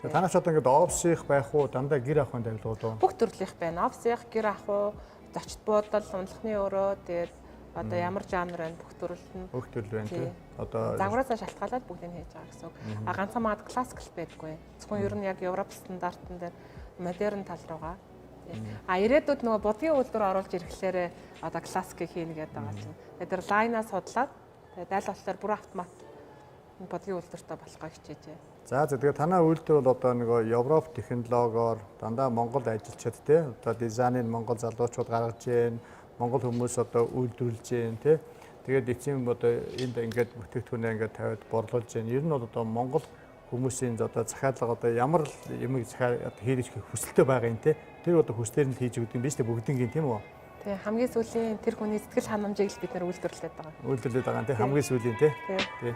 Тэгээ танаач одоо ингээд офсих байх уу, дандаа гэр ахын тавилууд уу? Бүх төрлийнх байна. Офсих, гэр ах уу, зочд буудал, унлахны өрөө, тэгээд одоо ямар жанр байна бүх төрөл нь. Бүх төрөл байна тий. Одоо загвараасаа шалтгаалаад бүгдийг хийж байгаа гэсэн үг. А ганцхан маад классикл байдаггүй. Зөвхөн ер нь яг Европ стандартан дээр модерн тал руугаа. А ирээдүйд нөгөө будгийн үйлдвэр оруулж ирэхлээр одоо классикийг хийнэ гэдэг байгаа чинь. Тэгээд тэр лайнаа судлаад тэгээд аль болохоор бүр автомат будгийн үйлдвэртэй болохоо хичээжээ. За тэгээ танаа үйлдэл бол одоо нөгөө Европ технологиор дандаа Монгол ажилчид тий. Одоо дизайныг Монгол залуучууд гаргаж ийн, Монгол хүмүүс одоо үйлдвэрлэж ийн тий. Тэгээд эцсийн одоо энд ингээд бүтээгдэхүүнээ ингээд тавиад борлуулж ийн. Ер нь бол одоо Монгол хүмүүсийн одоо захиалга одоо ямар юмыг хийж хүсэлтэй байгаа юм тий. Тэр одоо хүслээр нь хийж өгдөг юм биш үү бүгднгийн тийм үү? Тий, хамгийн сүүлийн тэр хүний сэтгэл ханамжийг л бид нэр үйлдвэрлээд байгаа. Үйлдвэрлээд байгаа тий хамгийн сүүлийн тий. Тий.